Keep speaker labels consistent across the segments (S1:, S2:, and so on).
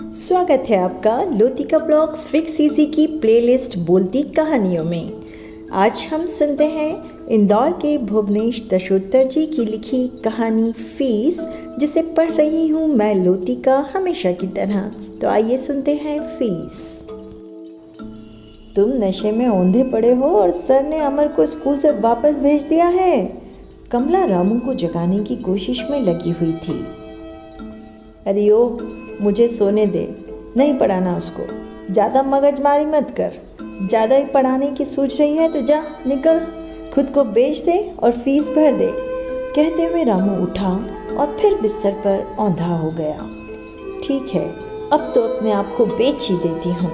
S1: स्वागत है आपका लोतिका ब्लॉग्स फिक्स इजी की प्लेलिस्ट बोलती कहानियों में। आज हम सुनते हैं इंदौर के भुवनेश दशोत्तर जी की लिखी कहानी फीस, जिसे पढ़ रही हूँ मैं लोतिका हमेशा की तरह। तो आइए सुनते हैं फीस। तुम नशे में औंधे पड़े हो और सर ने अमर को स्कूल से वापस भेज दिया है। कमला रामू को जगाने की कोशिश में लगी हुई थी। अरे ओ, मुझे सोने दे, नहीं पढ़ाना उसको, ज़्यादा मगजमारी मत कर। ज़्यादा ही पढ़ाने की सोच रही है तो जा निकल, खुद को बेच दे और फीस भर दे। कहते हुए रामू उठा और फिर बिस्तर पर औंधा हो गया। ठीक है, अब तो अपने आप को बेच ही देती हूँ।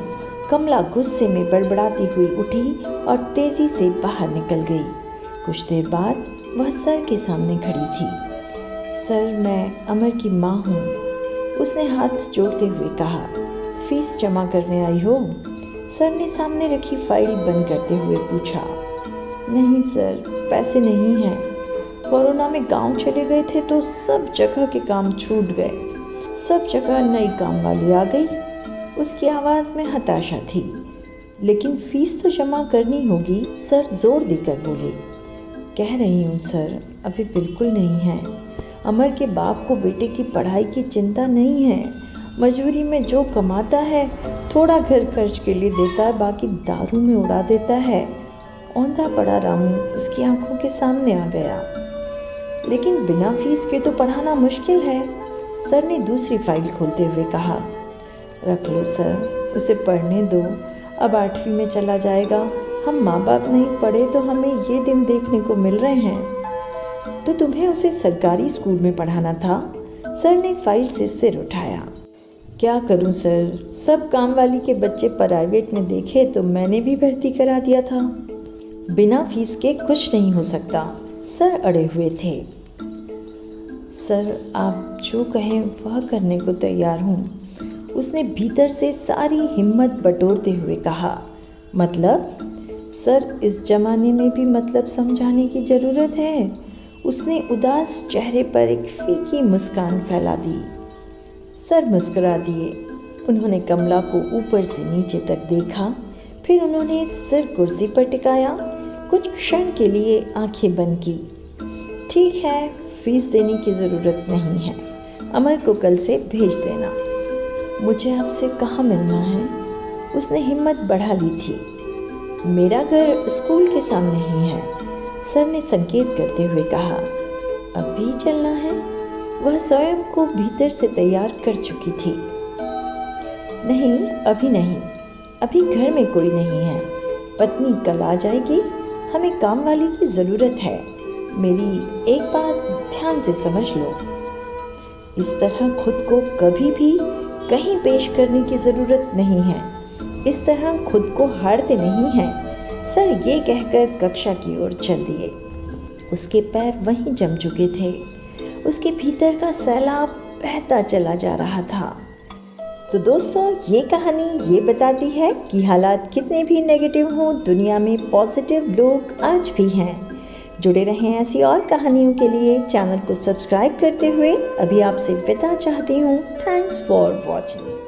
S1: कमला गुस्से में बड़बड़ाती हुई उठी और तेज़ी से बाहर निकल गई। कुछ देर बाद वह सर के सामने खड़ी थी। सर, मैं अमर की माँ हूँ, उसने हाथ जोड़ते हुए कहा। फीस जमा करने आई हो? सर ने सामने रखी फाइल बंद करते हुए पूछा। नहीं सर, पैसे नहीं हैं। कोरोना में गांव चले गए थे तो सब जगह के काम छूट गए। सब जगह नई काम वाली आ गई। उसकी आवाज़ में हताशा थी। लेकिन फीस तो जमा करनी होगी, सर जोर देकर बोले। कह रही हूँ सर, अभी बिल्कुल नहीं है। अमर के बाप को बेटे की पढ़ाई की चिंता नहीं है। मजबूरी में जो कमाता है थोड़ा घर खर्च के लिए देता है, बाकी दारू में उड़ा देता है। औंधा पड़ा रामू उसकी आंखों के सामने आ गया। लेकिन बिना फीस के तो पढ़ाना मुश्किल है। सर ने दूसरी फाइल खोलते हुए कहा। रख लो सर, उसे पढ़ने दो। अब 8वीं में चला जाएगा। हम माँ बाप नहीं पढ़े तो हमें ये दिन देखने को मिल रहे हैं। तो तुम्हें उसे सरकारी स्कूल में पढ़ाना था? सर ने फाइल से सिर उठाया। क्या करूं सर, सब काम वाली के बच्चे प्राइवेट में देखे तो मैंने भी भर्ती करा दिया था। बिना फीस के कुछ नहीं हो सकता, सर अड़े हुए थे। सर, आप जो कहें वह करने को तैयार हूँ, उसने भीतर से सारी हिम्मत बटोरते हुए कहा। मतलब? सर, इस जमाने में भी मतलब समझाने की ज़रूरत है। उसने उदास चेहरे पर एक फीकी मुस्कान फैला दी। सर मुस्कुरा दिए। उन्होंने कमला को ऊपर से नीचे तक देखा, फिर उन्होंने सिर कुर्सी पर टिकाया। कुछ क्षण के लिए आंखें बंद की। ठीक है, फीस देने की ज़रूरत नहीं है। अमर को कल से भेज देना। मुझे आपसे कहाँ मिलना है? उसने हिम्मत बढ़ा ली थी। मेरा घर स्कूल के सामने ही है, सर ने संकेत करते हुए कहा। अभी चलना है? वह स्वयं को भीतर से तैयार कर चुकी थी। नहीं, अभी नहीं। अभी घर में कोई नहीं है। पत्नी कल आ जाएगी। हमें काम वाली की ज़रूरत है। मेरी एक बात ध्यान से समझ लो। इस तरह खुद को कभी भी कहीं पेश करने की ज़रूरत नहीं है। इस तरह खुद को हारते नहीं हैं। सर ये कहकर कक्षा की ओर चल दिए। उसके पैर वहीं जम चुके थे। उसके भीतर का सैलाब बहता चला जा रहा था। तो दोस्तों, ये कहानी ये बताती है कि हालात कितने भी नेगेटिव हों, दुनिया में पॉजिटिव लोग आज भी हैं। जुड़े रहें ऐसी और कहानियों के लिए। चैनल को सब्सक्राइब करते हुए अभी आपसे विदा चाहती हूँ। Thanks for watching.